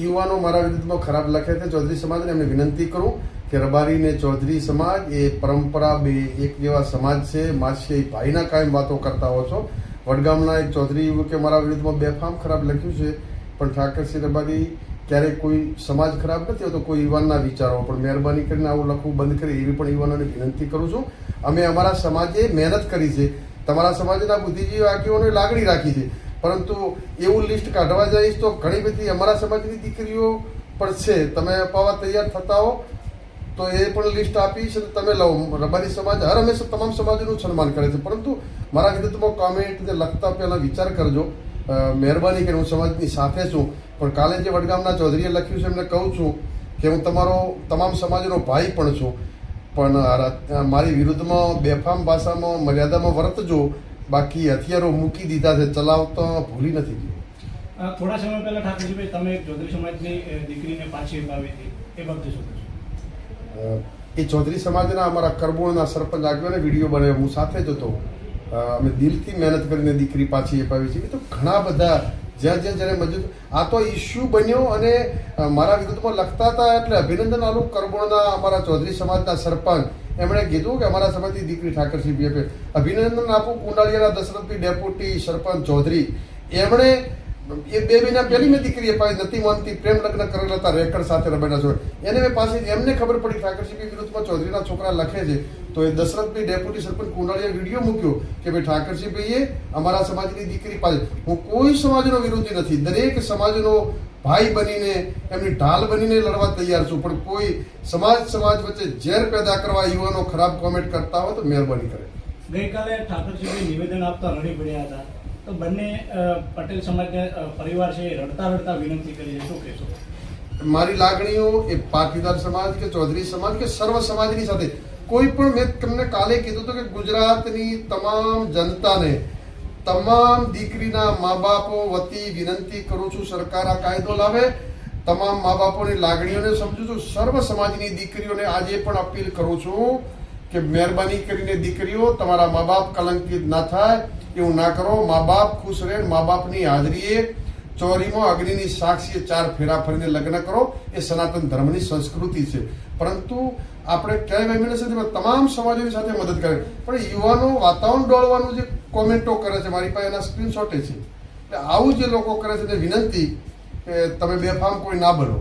યુવાનો મારા વિરુદ્ધમાં ખરાબ લખે છે ચૌધરી સમાજને એમને વિનંતી કરું કે રબારી ને ચૌધરી સમાજ એ પરંપરા બે એક જેવા સમાજ છે. માસી ભાઈના કાયમ વાતો કરતા હો છો. વડગામના એક ચૌધરી યુવકે મારા વિરુદ્ધમાં બેફામ ખરાબ લખ્યું છે, પણ ઠાકરસિંહ રબારી ક્યારેય કોઈ સમાજ ખરાબ નથી હોતો, કોઈ યુવાનના વિચારો. પણ મહેરબાની કરીને આવું લખવું બંધ કરે એવી પણ યુવાનોને વિનંતી કરું છું. અમે અમારા સમાજે મહેનત કરી છે, તમારા સમાજના બુદ્ધિજીવી આગેવાનોએ લાગણી રાખી છે, પરંતુ એવું લિસ્ટ કાઢવા જઈશ તો ઘણી બધી અમારા સમાજની દીકરીઓ પણ છે. તમે અપાવવા તૈયાર થતા હો તો એ પણ લિસ્ટ આપીશ અને તમે લો. રબારી સમાજ હર હંમેશા તમામ સમાજોનું સન્માન કરે છે, પરંતુ મારા વિરુદ્ધમાં કોમેન્ટ લખતા પહેલા વિચાર કરજો. મહેરબાની કરીને હું સમાજની સાથે છું, પણ કાલે જે વડગામના ચૌધરીએ લખ્યું છે એમને કહું છું કે હું તમારો તમામ સમાજનો ભાઈ પણ છું, પણ મારી વિરુદ્ધમાં બેફામ ભાષામાં મર્યાદામાં વર્તજો. બાકી હથિયારો મૂકી દીધા છે, ચલાવતો ભૂલી નથી ગયો. થોડા સમય પહેલા ઠાકરજીભાઈ તમે ચૌધરી સમાજની દીકરીને પાછી અપાવી હતી, એ બાબતે શું કહેશો? એ ચૌધરી સમાજના અમારા કરબોળના સરપંચ આગળ વિડીયો બનાવ્યો, હું સાથે જ હતો. અમે દિલથી મહેનત કરીને દીકરી પાછી અપાવી છે. એ તો ઘણા બધા જ્યાં જ્યારે મજૂર આ તો ઇસ્યુ બન્યો અને મારા વિરુદ્ધમાં લખતા હતા એટલે અભિનંદન આલું કરબોળના અમારા ચૌધરી સમાજના સરપંચ એમણે કીધું કે અમારા સમાજની દીકરી ઠાકરસિંહ બીએફએ અભિનંદન આપું. કુંડાળિયાના દશરથભાઈ ડેપ્યુટી સરપંચ ચૌધરી એમણે એ બે મહિના પહેલી મેં દીકરી અપાવી નથી માનતી, પ્રેમ લગ્ન કરેલા હતા રેકર્ડ સાથે રબાઈના જોડે. એને મેં પાસે એમને ખબર પડી ઠાકરસિંહ વિરુદ્ધમાં ચૌધરીના છોકરા લખે છે, તો એ દશરથભાઈ ડેપ્યુટી સરપંચ કુંડાળિયા વિડીયો મૂક્યો કે ભાઈ ઠાકરસિંહભાઈએ અમારા સમાજની દીકરી પાસે. હું કોઈ સમાજનો વિરોધી નથી, દરેક સમાજનો ભાઈ બનીને એમની ઢાલ બનીને લડવા તૈયાર છું, પણ કોઈ સમાજ વચ્ચે ઝેર પેદા કરવા યુવાનો ખરાબ કોમેન્ટ કરતા હોય તો મહેરબાની કરે. ગઈકાલે ઠાકરસિંહભાઈ નિવેદન આપતા રડી પડ્યા હતા, તો બંને પટેલ સમાજના પરિવાર છે રડતા રડતા વિનંતી કરી છે, શું કહેશો? મારી લાગણીઓ એ પાટીદાર સમાજ કે ચૌધરી સમાજ કે સર્વ સમાજની સાથે કોઈ પણ, મેં તમને કાલે કીધું હતું કે ગુજરાતની તમામ જનતાને તમામ દીકરીના મા બાપો વતી વિનંતી કરું છું, સરકાર આ કાયદો લાવે. તમામ મા બાપોની લાગણીઓને સમજુ છું. સર્વ સમાજની દીકરીઓને આજે પણ અપીલ કરું છું કે મહેરબાની કરીને દીકરીઓ તમારા મા બાપ કલંકિત ના થાય, એવું ના કરો. મા બાપ ખુશ રહે. મા બાપની હાજરીએ ચોરીમાં અગ્નિની સાક્ષીએ 4 ફેરા ફરીને લગ્ન કરો, એ સનાતન ધર્મની સંસ્કૃતિ છે. પરંતુ આપણે ક્યાંય વહીને નથી, તમામ સમાજોની સાથે મદદ કરે, પણ યુવાનો વાતાવરણ ડોળવાનું જે કોમેન્ટો કરે છે, મારી પાસે એના સ્ક્રીનશોટે છે. એટલે આવું જે લોકો કરે છે એને વિનંતી કે તમે બેફામ કોઈ ના બનો.